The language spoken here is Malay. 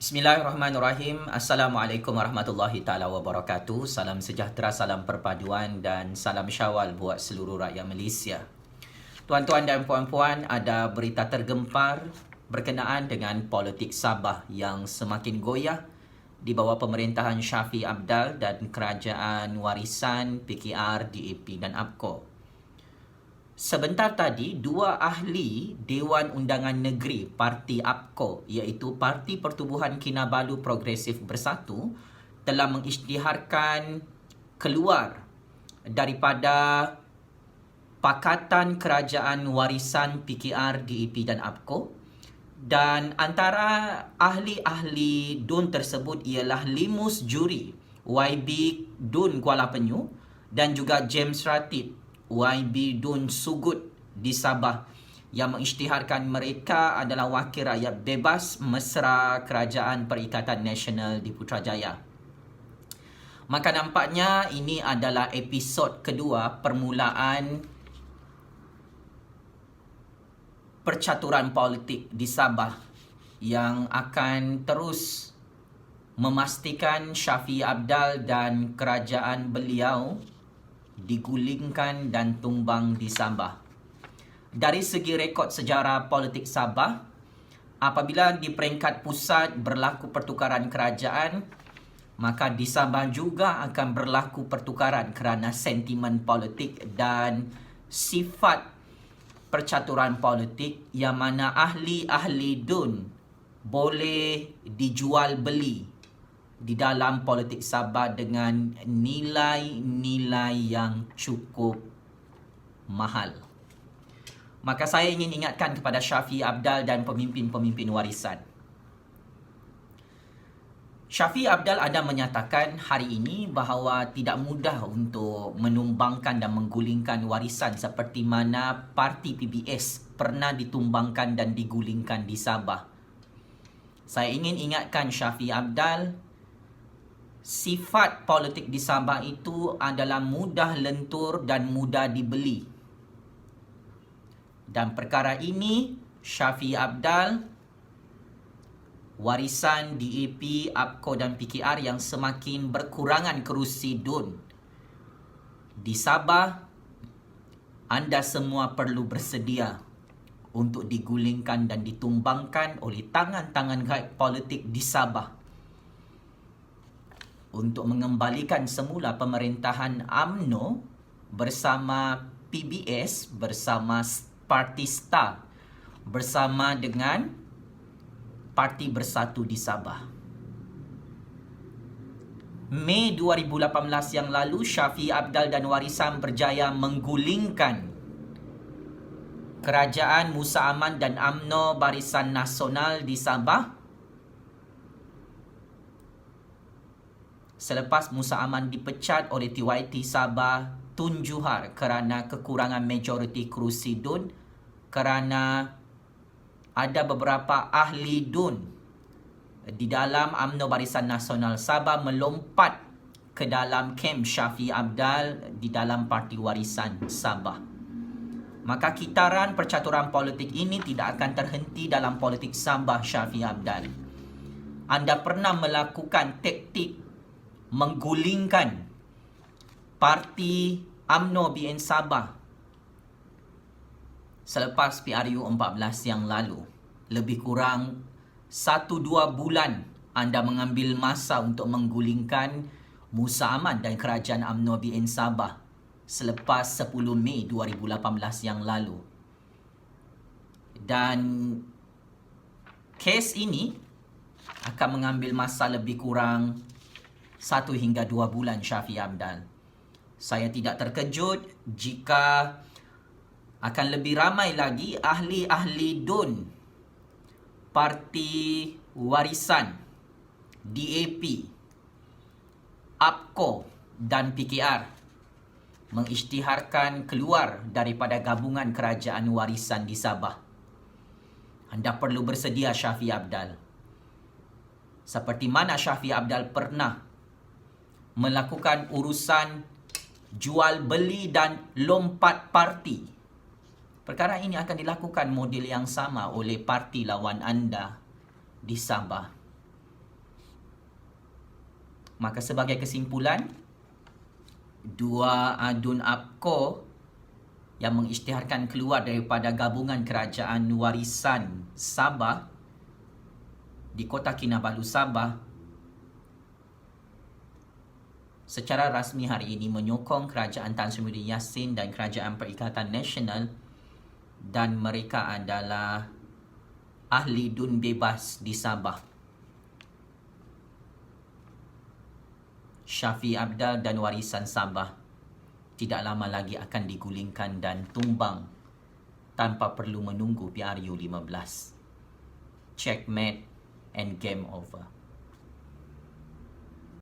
Bismillahirrahmanirrahim. Assalamualaikum warahmatullahi taala wabarakatuh. Salam sejahtera, salam perpaduan dan salam Syawal buat seluruh rakyat Malaysia. Tuan-tuan dan puan-puan, ada berita tergempar berkenaan dengan politik Sabah yang semakin goyah di bawah pemerintahan Shafie Apdal dan kerajaan warisan PKR, DAP dan APCO. Sebentar tadi, dua ahli Dewan Undangan Negeri Parti APCO iaitu Parti Pertubuhan Kinabalu Progresif Bersatu telah mengisytiharkan keluar daripada Pakatan Kerajaan Warisan PKR, DAP dan APCO, dan antara ahli-ahli DUN tersebut ialah Limus Juri YB DUN Kuala Penyu dan juga James Ratib YB DUN Sugut di Sabah yang mengisytiharkan mereka adalah wakil rakyat bebas mesra Kerajaan Perikatan Nasional di Putrajaya. Maka nampaknya ini adalah episod kedua permulaan percaturan politik di Sabah yang akan terus memastikan Shafie Apdal dan kerajaan beliau digulingkan dan tumbang di Sabah. Dari segi rekod sejarah politik Sabah, apabila di peringkat pusat berlaku pertukaran kerajaan, maka di Sabah juga akan berlaku pertukaran kerana sentimen politik dan sifat percaturan politik yang mana ahli-ahli DUN boleh dijual beli di dalam politik Sabah dengan nilai-nilai yang cukup mahal. Maka saya ingin ingatkan kepada Shafie Apdal dan pemimpin-pemimpin warisan. Shafie Apdal ada menyatakan hari ini bahawa tidak mudah untuk menumbangkan dan menggulingkan warisan seperti mana parti PBS pernah ditumbangkan dan digulingkan di Sabah. Saya ingin ingatkan Shafie Apdal, sifat politik di Sabah itu adalah mudah lentur dan mudah dibeli. Dan perkara ini, Shafie Apdal, warisan DAP, APCO dan PKR yang semakin berkurangan kerusi DUN di Sabah, anda semua perlu bersedia untuk digulingkan dan ditumbangkan oleh tangan-tangan gaib politik di Sabah untuk mengembalikan semula pemerintahan UMNO bersama PBS, bersama Parti Star, bersama dengan Parti Bersatu di Sabah. Mei 2018 yang lalu, Shafie Apdal dan warisan berjaya menggulingkan Kerajaan Musa Aman dan UMNO Barisan Nasional di Sabah selepas Musa Aman dipecat oleh TYT Sabah Tun Juhar kerana kekurangan majoriti kerusi DUN, kerana ada beberapa ahli DUN di dalam UMNO Barisan Nasional Sabah melompat ke dalam kem Shafie Apdal di dalam Parti Warisan Sabah. Maka kitaran percaturan politik ini tidak akan terhenti dalam politik Sabah, Shafie Apdal. Anda pernah melakukan taktik menggulingkan Parti UMNO BN Sabah selepas PRU 14 yang lalu. Lebih kurang 1-2 bulan anda mengambil masa untuk menggulingkan Musa Aman dan Kerajaan UMNO BN Sabah selepas 10 Mei 2018 yang lalu. Dan kes ini akan mengambil masa lebih kurang 1 hingga 2 bulan, Shafie Apdal. Saya tidak terkejut jika akan lebih ramai lagi ahli-ahli DUN, Parti Warisan, DAP, APCO dan PKR mengisytiharkan keluar daripada gabungan kerajaan warisan di Sabah. Anda perlu bersedia, Shafie Apdal. Seperti mana Shafie Apdal pernah melakukan urusan jual beli dan lompat parti. Perkara ini akan dilakukan model yang sama oleh parti lawan anda di Sabah. Maka sebagai kesimpulan, dua Dun Abco yang mengisytiharkan keluar daripada gabungan kerajaan warisan Sabah di Kota Kinabalu, Sabah, secara rasmi hari ini menyokong kerajaan Tan Sri Muhyiddin Yassin dan kerajaan Perikatan Nasional, dan mereka adalah ahli dun bebas di Sabah. Syafi Abdal dan warisan Sabah tidak lama lagi akan digulingkan dan tumbang tanpa perlu menunggu PRU 15. Checkmate and game over.